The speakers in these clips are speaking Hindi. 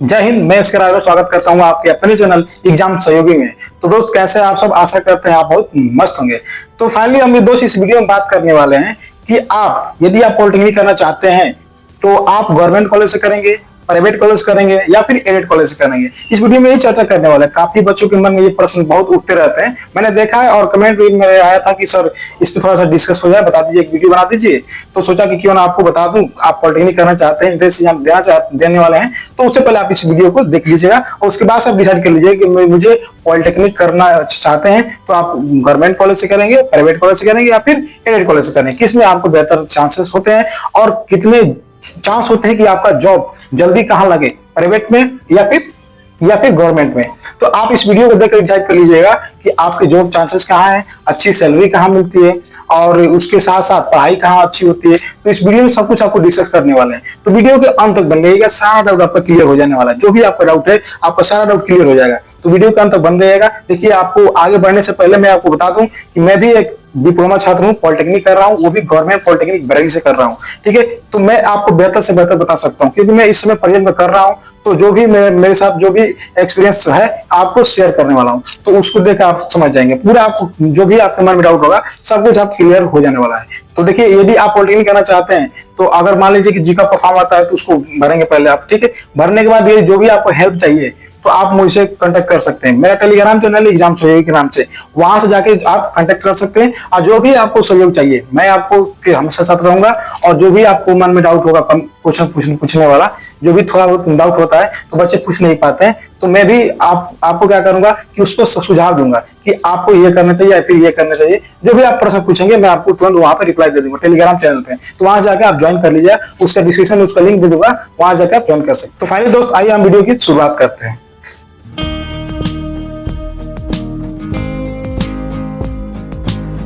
जय हिंद। मैं इसके राघव स्वागत करता हूँ आपके अपने चैनल एग्जाम सहयोगी में। तो दोस्त कैसे आप सब, आशा करते हैं आप बहुत मस्त होंगे। तो फाइनली हम दोस्त इस वीडियो में बात करने वाले हैं कि आप यदि आप पॉलिटेक्निक करना चाहते हैं तो आप गवर्नमेंट कॉलेज से करेंगे, प्राइवेट कॉलेज करेंगे या फिर एडेड कॉलेज से करेंगे। इस वीडियो में यही चर्चा करने वाले हैं। काफी बच्चों के मन में ये प्रश्न बहुत उठते रहते हैं, मैंने देखा है और कमेंट भी मेरे आया था कि सर इस पे थोड़ा सा डिस्कस हो जाए, बता दीजिए, एक वीडियो बना दीजिए। तो सोचा कि क्यों ना आपको बता दूं, आप पॉलिटेक्निक करना चाहते हैं, इंट्रेंस एग्जाम देने वाले हैं, तो उससे पहले आप इस वीडियो को देख लीजिएगा और उसके बाद आप डिसाइड कर लीजिए कि मुझे पॉलिटेक्निक करना चाहते हैं तो आप गवर्नमेंट कॉलेज से करेंगे, प्राइवेट कॉलेज से करेंगे या फिर एडेड कॉलेज से करेंगे। किसमें आपको बेहतर चांसेस होते हैं और कितने चांस होते हैं कि आपका जॉब जल्दी कहां लगे, प्राइवेट में या फिर गवर्नमेंट में। तो आप इस वीडियो को देखकर डिसाइड कर लीजिएगा कि आपके जॉब चांसेस कहाँ हैं, अच्छी सैलरी कहाँ मिलती है और उसके साथ साथ पढ़ाई कहाँ अच्छी होती है। तो इस वीडियो में सब कुछ आपको डिस्कस करने वाले हैं। तो वीडियो के अंत तक बन रहिएगा, सारा डाउट आपका क्लियर हो जाने वाला है। जो भी आपका डाउट है आपका सारा डाउट क्लियर हो जाएगा। तो वीडियो के अंत तक बन रहिएगा। देखिए, आपको आगे बढ़ने से पहले मैं आपको बता दूं कि मैं भी एक डिप्लोमा छात्र हूँ, पॉलिटेक्निक कर रहा हूँ, वो भी गवर्नमेंट पॉलिटेक्निक बरेली से कर रहा हूँ। ठीक है, तो मैं आपको बेहतर से बेहतर बता सकता हूँ क्योंकि मैं इस समय प्रेजेंट में कर रहा हूँ। तो जो भी मेरे साथ जो भी एक्सपीरियंस है आपको शेयर करने वाला हूँ, तो उसको देख आप समझ जाएंगे। पूरा आपको जो भी आपके मन में डाउट होगा सब कुछ आप क्लियर हो जाने वाला है। तो देखिए, यदि आप पॉलिटेक्निक करना चाहते हैं तो अगर मान लीजिए कि जीका का फॉर्म आता है तो उसको भरेंगे पहले आप। ठीक है, भरने के बाद ये जो भी आपको हेल्प चाहिए तो आप मुझसे कांटेक्ट कर सकते हैं। मेरा टेलीग्राम चैनल एग्जाम सहयोगी के नाम से, वहां से जाके आप कांटेक्ट कर सकते हैं और जो भी आपको सहयोग चाहिए मैं आपको हमेशा साथ रहूंगा। और जो भी आपको मन में डाउट होगा, क्वेश्चन पूछने वाला जो भी थोड़ा बहुत डाउट होता है तो बच्चे पूछ नहीं पाते हैं, तो मैं भी आपको क्या करूंगा कि उसको सुझाव दूंगा कि आपको ये करना चाहिए या फिर ये करना चाहिए। जो भी आप प्रश्न पूछेंगे मैं आपको तुरंत वहां पर रिप्लाई दे दूंगा टेलीग्राम चैनल पे। तो वहां जाकर आप ज्वाइन कर लीजिए, उसका डिस्क्रिप्शन में उसका लिंक दे दूंगा, वहां जाकर आप ज्वाइन कर सकते। तो फाइनली दोस्त, आइए हम वीडियो की शुरुआत करते हैं।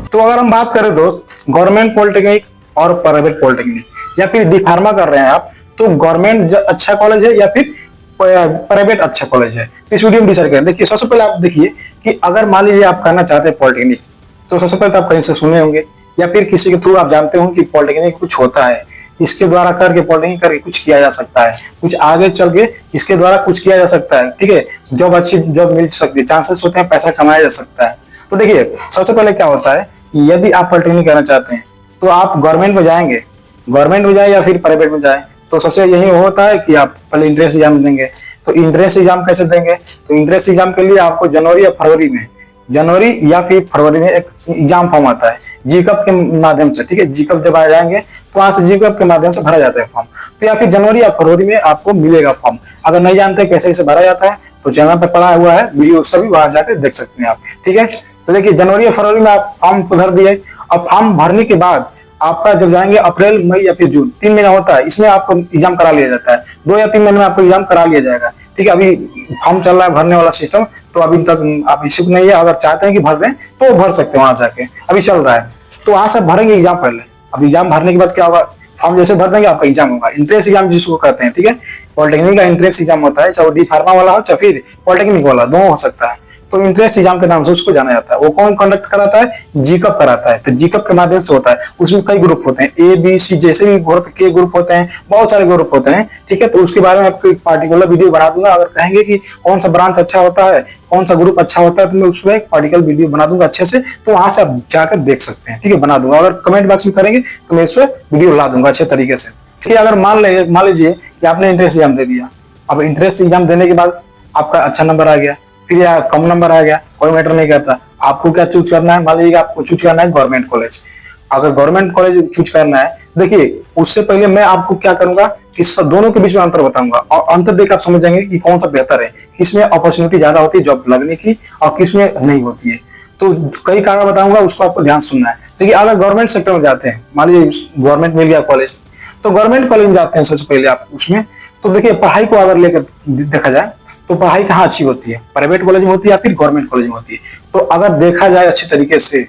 तो अगर हम बात करें दोस्त गवर्नमेंट पॉलिटेक्निक और प्राइवेट पॉलिटेक्निक या फिर डी फार्मा कर रहे हैं आप, तो गवर्नमेंट अच्छा कॉलेज है या फिर प्राइवेट अच्छा कॉलेज है, तो इस वीडियो में डिसाइड करें। देखिए, सबसे पहले आप देखिए कि अगर मान लीजिए आप करना चाहते हैं पॉलिटेक्निक, तो सबसे पहले तो आप कहीं से सुने होंगे या फिर किसी के थ्रू आप जानते हो कि पॉलिटेक्निक कुछ होता है, इसके द्वारा करके पॉलिटेक्निक करके कुछ किया जा सकता है, कुछ आगे चल के इसके द्वारा कुछ किया जा सकता है। ठीक है, जॉब अच्छी जॉब मिल सकती है, चांसेस होते हैं, पैसा कमाया जा सकता है। तो देखिए, सबसे पहले क्या होता है, यदि आप पॉलिटेक्निक करना चाहते हैं तो आप गवर्नमेंट में जाएंगे, गवर्नमेंट में जाए या फिर प्राइवेट में जाए, तो सबसे यही होता है कि आप पहले इंट्रेंस एग्जाम देंगे। तो इंट्रेंस एग्जाम कैसे देंगे, तो इंट्रेंस एग्जाम के लिए आपको जनवरी या फिर फरवरी में एक एग्जाम फॉर्म आता है जीकअप के माध्यम से। ठीक है, जीकअप जब आ जाएंगे तो वहां से जीकअप के माध्यम से भरा जाता है फॉर्म। तो या फिर जनवरी या फरवरी में आपको मिलेगा फॉर्म। अगर नहीं जानते कैसे कैसे भरा जाता है तो चैनल पर पड़ा हुआ है वीडियो, उसका भी वहां जाकर देख सकते हैं आप। ठीक है, तो देखिए, जनवरी या फरवरी में आप फॉर्म को भर दिए। अब फॉर्म भरने के बाद आपका जब जाएंगे अप्रैल, मई या फिर जून, 3 महीना होता है, इसमें आपको एग्जाम करा लिया जाता है। 2 या 3 महीने में आपको एग्जाम करा लिया जाएगा। ठीक है, अभी फॉर्म चल रहा है भरने वाला सिस्टम, तो अभी तक आप इच्छुक नहीं है, अगर चाहते हैं कि भर दें तो भर सकते हैं वहां जाके, अभी चल रहा है। तो वहां से भरेंगे एग्जाम पहले। अब एग्जाम भरने के बाद क्या होगा, फॉर्म जैसे भर देंगे आपका एग्जाम होगा, इंट्रेंस एग्जाम जिसको कहते हैं। ठीक है, पॉलिटेक्निक का इंट्रेंस एग्जाम होता है, चाहे वो डी फार्मा वाला हो चाहे फिर पॉलिटेक्निक वाला, दोनों हो सकता है। तो इंट्रेंस एग्जाम के नाम से उसको जाना जाता है। वो कौन कंडक्ट कराता है, जीकअप कराता है। तो जीकअप के माध्यम से होता है, उसमें कई ग्रुप होते हैं, ए बी सी जैसे भी के ग्रुप होते हैं, बहुत सारे ग्रुप होते हैं। ठीक है, तो उसके बारे में आपको एक पार्टिकुलर वीडियो बना दूंगा। अगर कहेंगे कि कौन सा ब्रांच अच्छा होता है, कौन सा ग्रुप अच्छा होता है, तो मैं उसमें एक पार्टिकुलर वीडियो बना दूंगा अच्छे से, तो वहां से आप जाकर देख सकते हैं। ठीक है, बना दूंगा। अगर कमेंट बॉक्स में करेंगे तो मैं इसमें वीडियो ला दूंगा अच्छे तरीके से। ठीक है, अगर मान लीजिए कि आपने इंट्रेंस एग्जाम दे दिया। अब इंट्रेंस एग्जाम देने के बाद आपका अच्छा नंबर आ गया, फिर या कम नंबर आ गया, कोई मैटर नहीं करता। आपको क्या चूज करना है, मान लीजिए आपको चूज करना है गवर्नमेंट कॉलेज। अगर गवर्नमेंट कॉलेज चूज करना है, देखिए उससे पहले मैं आपको क्या करूंगा कि दोनों के बीच में अंतर बताऊंगा और अंतर देख आप समझ जाएंगे कि कौन सा बेहतर है, किसमें अपॉर्चुनिटी ज्यादा होती है जॉब लगने की और किसमें नहीं होती है। तो कई कारण बताऊंगा, उसको आपको ध्यान सुनना है। देखिए, अगर गवर्नमेंट सेक्टर में जाते हैं, मान लीजिए गवर्नमेंट मिल गया कॉलेज, तो गवर्नमेंट कॉलेज में जाते हैं सबसे पहले आप उसमें। तो देखिए, पढ़ाई को अगर लेकर देखा जाए तो पढ़ाई कहाँ अच्छी होती है, प्राइवेट कॉलेज में होती है या फिर गवर्नमेंट कॉलेज में होती है। तो अगर देखा जाए अच्छी तरीके से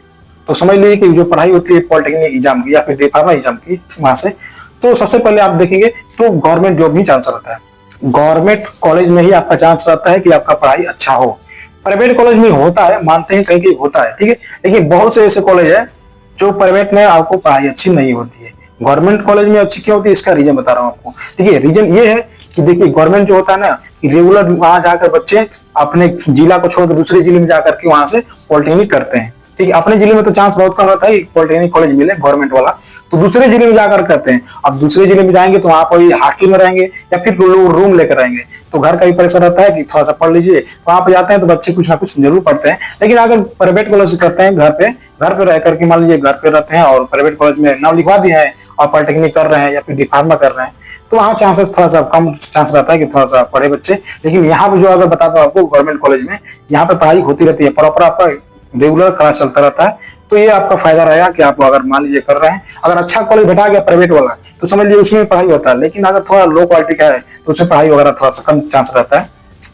तो समझ लीजिए कि जो पढ़ाई होती है पॉलिटेक्निक एग्जाम की या फिर डी फार्मा एग्जाम की वहां से, तो सबसे पहले आप देखेंगे तो गवर्नमेंट जॉब में चांस रहता है। गवर्नमेंट कॉलेज में ही आपका चांस रहता है कि आपका पढ़ाई अच्छा हो। प्राइवेट कॉलेज में होता है, मानते हैं कहीं कहीं होता है, ठीक है, लेकिन बहुत से ऐसे कॉलेज है जो प्राइवेट में आपको पढ़ाई अच्छी नहीं होती है, गवर्नमेंट कॉलेज में अच्छी क्यों होती है, इसका रीजन बता रहा हूँ आपको। देखिए, रीजन ये है कि देखिए, गवर्नमेंट जो होता है ना, कि रेगुलर वहां जाकर बच्चे अपने जिला को छोड़कर दूसरे जिले में जाकर के वहां से पॉलिटेक्निक करते हैं। ठीक है, अपने जिले में तो चांस बहुत कम रहता है पॉलिटेक्निक कॉलेज मिले गवर्नमेंट वाला, तो दूसरे जिले में जाकर करते हैं। अब दूसरे जिले में जाएंगे तो वहां पर हॉस्टल में रहेंगे या फिर रूम लेकर रहेंगे, तो घर का भी प्रेशर रहता है कि थोड़ा सा पढ़ लीजिए। वहां पर जाते हैं तो बच्चे कुछ ना कुछ जरूर पढ़ते हैं, लेकिन अगर प्राइवेट कॉलेज करते हैं घर पे रह करके, मान लीजिए घर पे रहते हैं और प्राइवेट कॉलेज में नाम लिखवा दिए हैं और पॉलिटेक्निक कर रहे हैं या फिर डिफार्मा कर रहे हैं, तो वहाँ चांसेस थोड़ा सा कम चांस रहता है कि थोड़ा सा पढ़े बच्चे। लेकिन यहाँ पे जो अगर बताता हूँ आपको गवर्नमेंट कॉलेज में, यहाँ पे पढ़ाई होती रहती है, प्रॉपर आपका रेगुलर क्लास चलता रहता है। तो ये आपका फायदा रहेगा कि आप अगर मान लीजिए कर रहे हैं, अगर अच्छा कॉलेज बैठा गया प्राइवेट वाला तो समझ लीजिए उसमें पढ़ाई होता है, लेकिन अगर थोड़ा लो क्वालिटी का है तो उसमें पढ़ाई वगैरह थोड़ा सा कम चांस रहता है।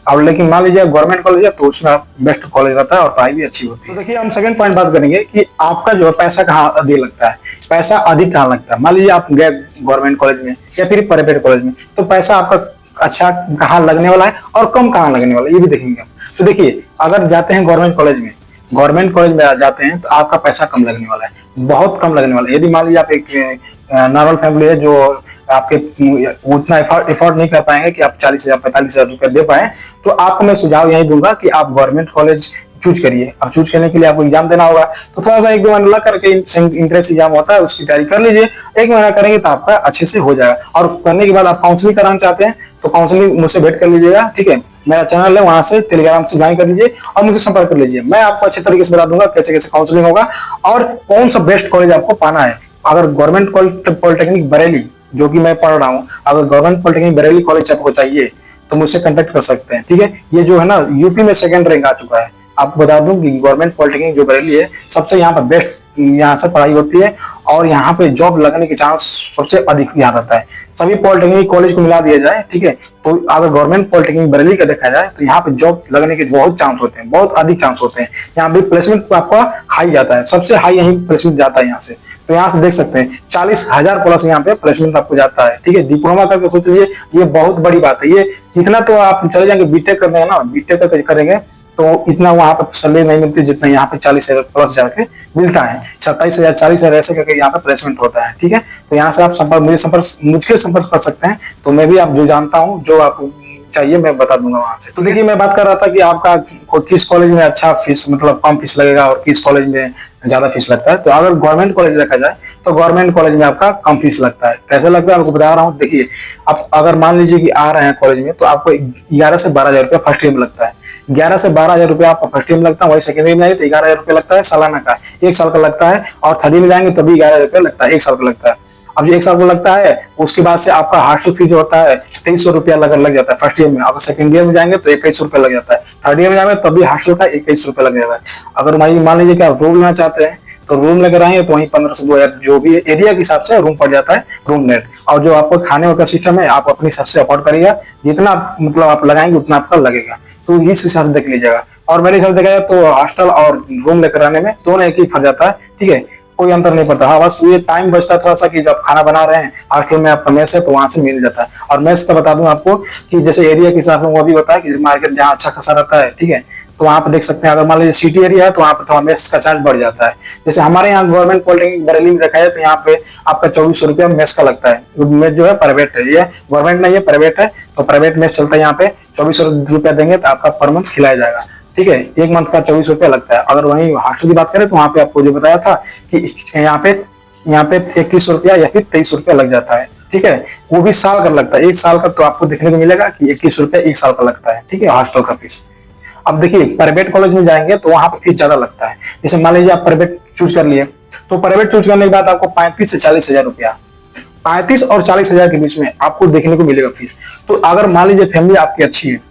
और लेकिन मान लीजिए गवर्नमेंट कॉलेज है तो उसमें बेस्ट कॉलेज रहता है और पढ़ाई भी अच्छी होती है। तो देखिए हम सेकंड पॉइंट बात करेंगे कि आपका जो है पैसा कहाँ अधिक लगता है, पैसा अधिक कहाँ लगता है। मान लीजिए आप गए गवर्नमेंट कॉलेज में या फिर प्राइवेट कॉलेज में, तो पैसा आपका अच्छा कहाँ लगने वाला है और कम कहाँ लगने वाला है, ये भी देखेंगे हम। तो देखिए अगर जाते हैं गवर्नमेंट कॉलेज में जाते हैं तो आपका पैसा कम लगने वाला है, बहुत कम लगने वाला है। यदि मान लीजिए आप एक नॉर्मल फैमिली है जो आपके उतना एफोर्ड नहीं कर पाएंगे कि आप 40,000 45,000 रुपए दे पाए, तो आपको मैं सुझाव यही दूंगा कि आप गवर्नमेंट कॉलेज चूज करिए। अब चूज करने के लिए आपको एग्जाम देना होगा, तो थोड़ा सा 1-2 महीना लग करके इंट्रेंस एग्जाम होता है उसकी तैयारी कर लीजिए। 1 महीना करेंगे तो आपका अच्छे से हो जाएगा। और करने के बाद आप काउंसलिंग कराना चाहते हैं तो काउंसलिंग मुझसे भेंट कर लीजिएगा। ठीक है, मेरा चैनल है, वहां से टेलीग्राम से ज्वाइन कर लीजिए और मुझे संपर्क कर लीजिए। मैं आपको अच्छे तरीके से बता दूंगा कैसे कैसे काउंसलिंग होगा और कौन सा बेस्ट कॉलेज आपको पाना है। अगर गवर्नमेंट पॉलिटेक्निक बरेली जो कि मैं पढ़ रहा हूँ, अगर गवर्नमेंट पॉलिटेक्निक बरेली कॉलेज आपको चाहिए तो मुझसे कांटेक्ट कर सकते हैं। ठीक है, ये जो है ना यूपी में सेकंड रैंक आ चुका है। आपको बता दूं कि गवर्नमेंट पॉलिटेक्निक जो बरेली है सबसे यहाँ पर बेस्ट यहाँ से पढ़ाई होती है और यहाँ पे जॉब लगने के चांस सबसे अधिक यहाँ रहता है। सभी पॉलिटेक्निक कॉलेज को मिला दिया जाए, ठीक है, तो अगर गवर्नमेंट पॉलिटेक्निक बरेली का देखा जाए तो यहाँ पे जॉब लगने के बहुत चांस होते हैं, बहुत अधिक चांस होते हैं। यहाँ पे प्लेसमेंट आपका हाई जाता है, सबसे हाई यही प्लेसमेंट जाता है यहाँ से। तो यहाँ से देख सकते हैं 40,000 प्लस यहाँ पे प्लेसमेंट आपको जाता है। ठीक है, डिप्लोमा करके सोच लीजिए, ये बहुत बड़ी बात है। ये इतना तो आप चले जाएंगे बीटेक करने है ना, बीटेक करके करेंगे तो इतना वहां पर सैलरी नहीं मिलती जितना यहाँ पे 40,000 प्लस जाके मिलता है। 27,000 40,000 ऐसे करके यहाँ पे प्लेसमेंट होता है। ठीक है, तो यहाँ से आप मुझके संपर्क कर सकते हैं। तो मैं भी आप जो जानता हूँ जो आप चाहिए मैं बता दूंगा वहां से। तो देखिए मैं बात कर रहा था कि आपका किस कॉलेज में अच्छा फीस मतलब कम फीस लगेगा और किस कॉलेज में ज्यादा फीस लगता है। तो अगर गवर्नमेंट कॉलेज देखा जाए तो गवर्नमेंट कॉलेज में आपका कम फीस लगता है। कैसे लगता है आपको बता रहा हूँ। देखिए आप अगर मान लीजिए कि आ रहे हैं कॉलेज में तो आपको 11 से 12,000 रुपया फर्स्ट ईयर में लगता है। 11 से 12,000 रुपया आपका फर्स्ट ईयर में लगता है, वही सेकंड ईयर में जाएंगे तो 11,000 रुपया लगता है सालाना का, 1 साल का लगता है। और थर्ड ईयर में जाएंगे तो भी 11,000 रुपया लगता है, 1 साल का लगता है। अब जो 1 साल को लगता है उसके बाद से आपका हॉस्टल फी जो होता है 2300 रुपया लग जाता है फर्स्ट ईयर में। अगर सेकंड ईयर में जाएंगे तो 2100 रुपया लग जाता है, थर्ड ईयर में जाएंगे तब भी हॉस्टल का 2100 रुपया लग जाता है। अगर वही मान लीजिए कि आप रूम लेना चाहते हैं तो रूम लेकर आएंगे तो वही 15 से 2,000 जो भी एरिया के हिसाब से रूम पड़ जाता है, रूम नेट। और जो आपको खाने का सिस्टम है आप अपने हिसाब से अफोर्ड करिएगा, जितना मतलब आप लगाएंगे उतना आपका लगेगा। तो इस हिसाब से देख लीजिएगा। और मेरे हिसाब से देखा जाए तो हॉस्टल और रूम लेकर आने में दोनों एक ही फर्क जाता है। ठीक है, कोई अंतर नहीं पड़ता। हाँ बस ये टाइम बचता है थोड़ा सा कि जब खाना बना रहे हैं हॉस्टल में आपका मेस है तो वहां से मिल जाता है। और मेस का बता दूं आपको कि जैसे एरिया के हिसाब से वो भी होता है कि मार्केट जहाँ अच्छा खासा रहता है, ठीक है, तो वहां पे देख सकते हैं। अगर मान लीजिए सिटी एरिया है तो वहाँ पे थोड़ा मेस का चार्ज बढ़ जाता है। जैसे हमारे यहाँ गवर्नमेंट पॉलिटेक्निक बरेली में देखा जाए तो यहाँ पे आपका 2400 रुपया मेस का लगता है। मेस जो है प्राइवेट है, ये गवर्नमेंट नहीं है, प्राइवेट है। तो प्राइवेट मेस चलता है यहाँ पे 2400 रुपया देंगे तो आपका पर मंथ खिलाया जाएगा। ठीक है, 1 मंथ का 24 रुपया लगता है। अगर वहीं हॉस्टल की बात करें तो वहां पे आपको जो बताया था कि यहाँ पे 2100 रुपया या फिर 2300 रुपया लग जाता है। ठीक है, वो भी साल का लगता है। 1 साल का तो आपको देखने को मिलेगा कि 2100 रुपया 1 साल का लगता है। ठीक है, हॉस्टल का फीस। अब देखिए प्राइवेट कॉलेज में जाएंगे तो वहां पर फीस ज्यादा लगता है। जैसे मान लीजिए आप प्राइवेट चूज कर लिए तो प्राइवेट चूज करने के बाद आपको 35 से 40,000 रुपया, 35 और 40,000 के बीच में आपको देखने को मिलेगा फीस। तो अगर मान लीजिए फैमिली आपकी अच्छी है,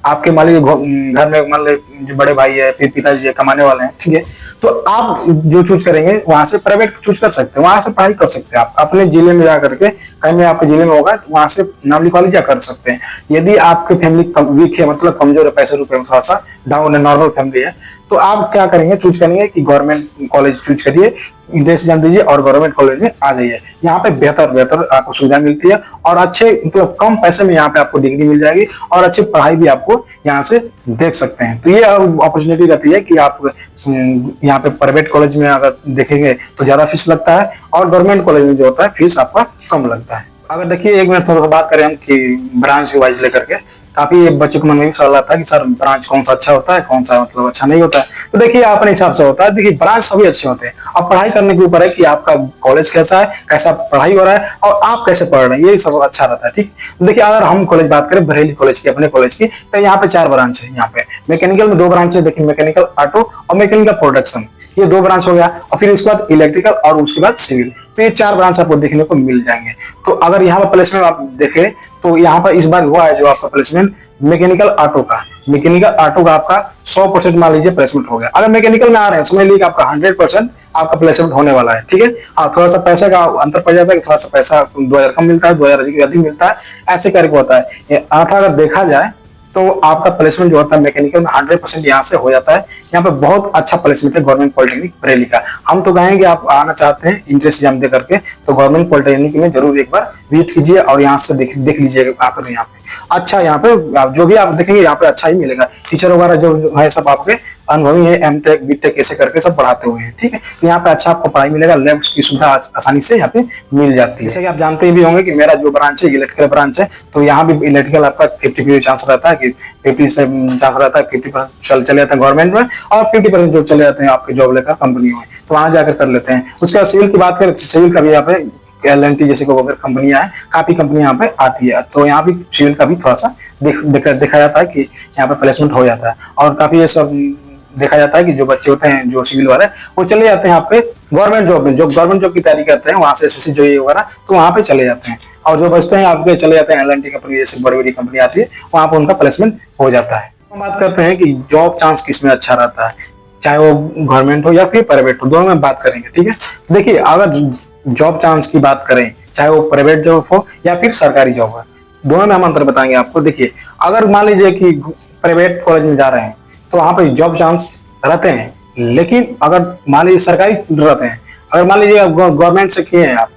आपके मान लीजिए घर में मान लीजिए जो बड़े भाई है फिर पिताजी है कमाने वाले हैं, ठीक है, तो आप जो चूज करेंगे वहां से प्राइवेट चूज कर सकते हैं, वहां से पढ़ाई कर सकते हैं। आप अपने जिले में जाकर के कहीं में आपके जिले में होगा वहां से नाम लिखवा लीजिए, कर सकते हैं। यदि आपकी फैमिली वीक है मतलब कमजोर है, पैसे रुपए में थोड़ा सा डाउन है, नॉर्मल फैमिली है, तो आप क्या करेंगे, चूज करेंगे कि गवर्नमेंट कॉलेज चूज करिए, इंट्रेंस एग्जाम दीजिए और गवर्नमेंट कॉलेज में आ जाइए। यहाँ पे बेहतर आपको सुविधा मिलती है और अच्छे मतलब कम पैसे में यहाँ पे आपको डिग्री मिल जाएगी और अच्छी पढ़ाई भी आपको यहाँ से देख सकते हैं। तो ये अपॉर्चुनिटी रहती है कि आप यहाँ पे प्राइवेट कॉलेज में अगर देखेंगे तो ज्यादा फीस लगता है और गवर्नमेंट कॉलेज में जो होता है फीस आपका कम लगता है। अगर देखिए 1 मिनट थोड़ा बात करें हम कि ब्रांच वाइज लेकर के, काफी बच्चों के मन में भी सवाल आता है कि सर ब्रांच कौन सा अच्छा होता है, कौन सा मतलब अच्छा नहीं होता है। तो देखिए अपने हिसाब से होता है, देखिए ब्रांच सभी अच्छे होते हैं, अब पढ़ाई करने के ऊपर है कि आपका कॉलेज कैसा है, कैसा पढ़ाई हो रहा है और आप कैसे पढ़ रहे हैं, ये सब अच्छा रहता है। ठीक, देखिए अगर हम कॉलेज बात करें बरेली कॉलेज की, अपने कॉलेज की, तो यहाँ पे 4 ब्रांच है। यहाँ पे मैकेनिकल में 2 ब्रांच है, देखिए मैकेनिकल ऑटो और मैकेनिकल प्रोडक्शन, ये 2 ब्रांच हो गया। और फिर उसके बाद इलेक्ट्रिकल और उसके बाद सिविल, तो ये 4 ब्रांच आपको देखने को मिल जाएंगे। तो अगर यहाँ पर प्लेसमेंट आप देखें तो यहाँ पर इस बार हुआ है जो आपका प्लेसमेंट मैकेनिकल ऑटो का, मैकेनिकल ऑटो का आपका 100% मान लीजिए प्लेसमेंट हो गया। अगर मैकेनिकल में आ रहे हैं समझ लीजिए आपका 100% आपका प्लेसमेंट होने वाला है। ठीक है, हाँ थोड़ा सा पैसे का अंतर पड़ जाता है, थोड़ा सा पैसा 2000 कम मिलता है, 2000 अधिक मिलता है, ऐसे करके होता है। ये अगर देखा जाए तो आपका प्लेसमेंट जो होता है मैकेनिकल में 100% यहाँ से हो जाता है। यहाँ पे बहुत अच्छा प्लेसमेंट है गवर्नमेंट पॉलिटेक्निक बरेली का। हम तो कहेंगे आप आना चाहते हैं इंट्रेंस एग्जाम दे करके तो गवर्नमेंट पॉलिटेक्निक में जरूर एक बार विजिट कीजिए और यहाँ से देख लीजिएगा आकर। यहाँ पे अच्छा, यहाँ पे जो भी आप देखेंगे यहाँ पे अच्छा ही मिलेगा। टीचर वगैरह जो है सब आपके अनुभवी है, एमटेक बीटेक ऐसे करके सब पढ़ाते हुए हैं। ठीक है, तो यहाँ पे अच्छा आपको पढ़ाई मिलेगा, लैब की सुविधा आसानी से यहाँ पे मिल जाती है। जैसे कि आप जानते भी होंगे कि मेरा जो ब्रांच है इलेक्ट्रिकल ब्रांच है, तो यहाँ भी इलेक्ट्रिकल आपका 50-50 चांस रहता है कि 50 से चांस रहता है 50% चले जाते हैं गवर्नमेंट में और 50% जो चले जाते हैं आपके जॉब लेकर कंपनियों में, तो वहां जाकर कर लेते हैं। उसके बाद सिविल की बात करें तो सिविल का भी यहाँ पे LNT जैसे को कंपनियां हैं, काफी कंपनी यहाँ पे आती है, तो यहाँ भी सिविल का भी थोड़ा सा देखा जाता है कि यहाँ पे प्लेसमेंट हो जाता है। और काफी ये सब देखा जाता है कि जो बच्चे होते हैं जो सिविल वाले वो चले जाते हैं आपके गवर्नमेंट जॉब में, जो गवर्नमेंट जॉब की तैयारी करते हैं वहां से SSC जो ये वगैरह, तो वहां पे चले जाते हैं। और जो बचते हैं आपके चले जाते हैं LNT कंपनी जैसे बड़ी बड़ी कंपनी आती है, वहां पर उनका प्लेसमेंट हो जाता है। हम बात करते हैं कि जॉब चांस किस में अच्छा रहता है, चाहे वो गवर्नमेंट हो या फिर प्राइवेट हो, दोनों में बात करेंगे। ठीक है, देखिए अगर जॉब चांस की बात करें चाहे वो प्राइवेट जॉब हो या फिर सरकारी जॉब हो, दोनों में हम अंतर बताएंगे आपको। देखिए अगर मान लीजिए कि प्राइवेट कॉलेज में जा रहे हैं तो वहां पर जॉब चांस रहते हैं, लेकिन अगर मान लीजिए सरकारी रहते हैं, अगर मान लीजिए गवर्नमेंट से किए हैं आप,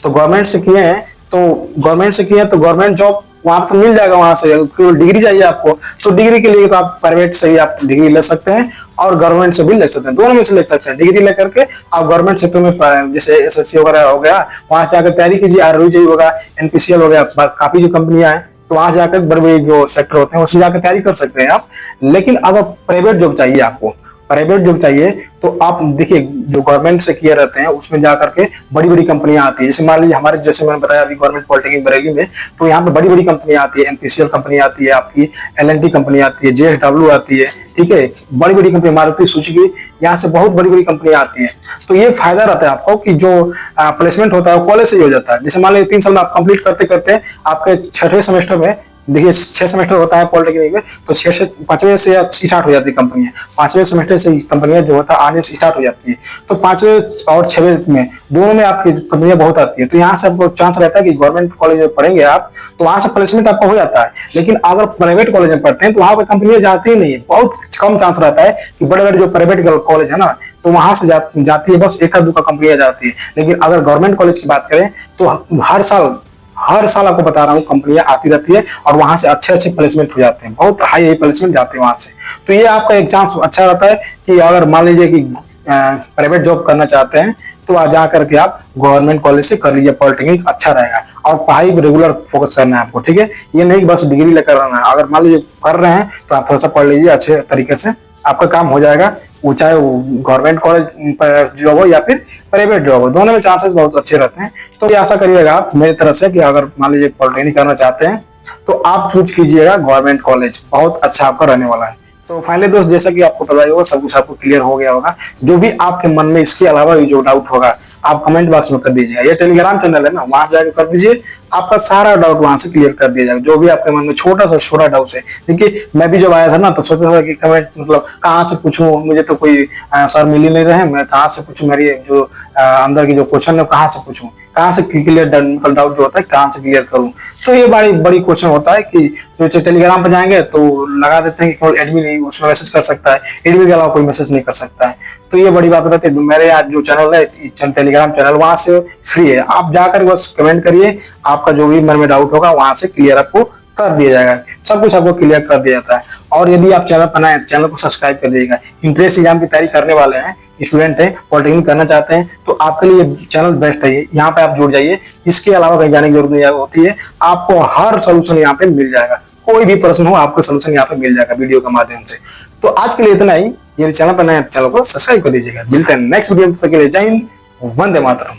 तो गवर्नमेंट से किए हैं तो गवर्नमेंट जॉब वहां तो मिल जाएगा। वहां से डिग्री चाहिए आपको, तो डिग्री के लिए तो आप प्राइवेट से ही आप डिग्री ले सकते हैं और गवर्नमेंट से भी ले सकते हैं, दोनों में से ले सकते हैं। डिग्री लेकर के आप गवर्नमेंट सेक्टर में जैसे SSC वगैरह हो गया, वहां से जाकर तैयारी कीजिए, ROJ होगा, NPCL हो गया, काफी जो कंपनियां हैं, तो वहां जाकर बड़े बड़े जो सेक्टर होते हैं उसमें जाकर तैयारी कर सकते हैं आप। लेकिन अगर प्राइवेट जॉब चाहिए आपको, प्राइवेट जॉब चाहिए तो आप देखिए जो गवर्नमेंट से किए रहते हैं उसमें जाकर के बड़ी बड़ी कंपनियां आती है। जैसे मान लीजिए हमारे, जैसे मैंने बताया अभी गवर्नमेंट पॉलिटेक्निक बरेली में, तो यहाँ पे बड़ी बड़ी कंपनियां आती है, NPCL कंपनी आती है, आपकी LNT कंपनी आती है, JSW आती है। ठीक है, बड़ी बड़ी कंपनी, मारुति सुजुकी, यहाँ से बहुत बड़ी बड़ी कंपनियां आती है। तो ये फायदा रहता है आपको कि जो प्लेसमेंट होता है वो कॉलेज से ही हो जाता है। जैसे मान लीजिए 3 साल में आप कंप्लीट करते करते आपके 6वें सेमेस्टर में, देखिए 6 सेमेस्टर होता है पॉलिटेक्निक में, तो 6 से 5वें से स्टार्ट हो जाती है कंपनियां, 5वें सेमेस्टर से कंपनियां जो होता है आने से स्टार्ट हो जाती है। तो 5वें और 6वें में दोनों में आपकी कंपनियां बहुत आती है, तो यहाँ से आपको चांस रहता है कि गवर्नमेंट कॉलेज में पढ़ेंगे आप तो वहां से प्लेसमेंट आपका हो जाता है। लेकिन अगर प्राइवेट कॉलेज में पढ़ते हैं तो वहां पर कंपनियां जाती ही नहीं, बहुत कम चांस रहता है कि बड़े बड़े जो प्राइवेट कॉलेज है ना, तो वहां से जाती है, बस 1-2 कंपनियां जाती है। लेकिन अगर गवर्नमेंट कॉलेज की बात करें तो हर साल आपको बता रहा हूँ कंपनियां आती रहती है और वहां से अच्छे प्लेसमेंट हो जाते हैं, बहुत हाई प्लेसमेंट जाते हैं वहां से। तो ये आपका एक चांस अच्छा रहता है कि अगर मान लीजिए कि प्राइवेट जॉब करना चाहते हैं तो वहां जा करके आप गवर्नमेंट कॉलेज से कर लीजिए, पॉलिटेक्निक अच्छा रहेगा। और पढ़ाई पर रेगुलर फोकस करना है आपको। ठीक है, ये नहीं बस डिग्री लेकर रहना है, अगर मान लीजिए कर रहे हैं तो आप थोड़ा सा पढ़ लीजिए, अच्छे तरीके से आपका काम हो जाएगा। वो चाहे गवर्नमेंट कॉलेज जॉब हो या फिर प्राइवेट जॉब हो, दोनों में चांसेस बहुत अच्छे रहते हैं। तो ये आशा करिएगा आप मेरी तरफ से कि अगर मान लीजिए पॉलिटेक्निक करना चाहते हैं तो आप चूज कीजिएगा गवर्नमेंट कॉलेज, बहुत अच्छा आपका रहने वाला है। तो फाइनली दोस्त, जैसा कि आपको पता ही होगा, सब कुछ आपको क्लियर हो गया होगा। जो भी आपके मन में इसके अलावा जो डाउट होगा आप कमेंट बॉक्स में कर दीजिएगा। ये टेलीग्राम चैनल है ना, वहां जाकर कर दीजिए, आपका सारा डाउट वहां से क्लियर कर दिया जाएगा। जो भी आपके मन में छोटा डाउट है, देखिए मैं भी जब आया था ना तो सोचा था कि कमेंट मतलब कहाँ से पूछूं, मुझे तो कोई सर मिल ही नहीं रहे, मैं कहाँ से पूछूं, मेरी जो अंदर की जो क्वेश्चन है कहाँ से पूछूं, कहाँ से क्लियर मतलब डाउट जो होता है कहाँ से क्लियर करूं। तो ये बड़ी क्वेश्चन होता है कि जो टेलीग्राम पे जाएंगे तो लगा देते हैं कि केवल एडमिन ही उसमें मैसेज कर सकता है, एडमिन के अलावा कोई मैसेज नहीं कर सकता है। तो ये बड़ी बात रहती है। मेरे आज जो चैनल है टेलीग्राम चैनल, वहां से फ्री है, आप जाकर बस कमेंट करिए, आपका जो भी मन में डाउट होगा वहां से क्लियर आपको कर दिया जाएगा, सब कुछ आपको क्लियर कर दिया जाता है। और यदि आप चैनल पर नए हैं, चैनल को सब्सक्राइब कर दीजिएगा। इंट्रेंस एग्जाम की तैयारी करने वाले हैं, स्टूडेंट हैं, पॉलिटेक्निक करना चाहते हैं, तो आपके लिए चैनल बेस्ट है, यहाँ पे आप जुड़ जाइए। इसके अलावा कहीं जाने की जरूरत नहीं होती है, आपको हर सोल्यूशन यहाँ पे मिल जाएगा। कोई भी प्रश्न हो आपको सोल्यूशन यहाँ पे मिल जाएगा वीडियो के माध्यम से। तो आज के लिए इतना ही। ये चैनल पर नए चैनल को सब्सक्राइब कर दीजिएगा। मिलते हैं नेक्स्ट वीडियो में, तब तक के लिए जय हिंद, वंदे मातरम।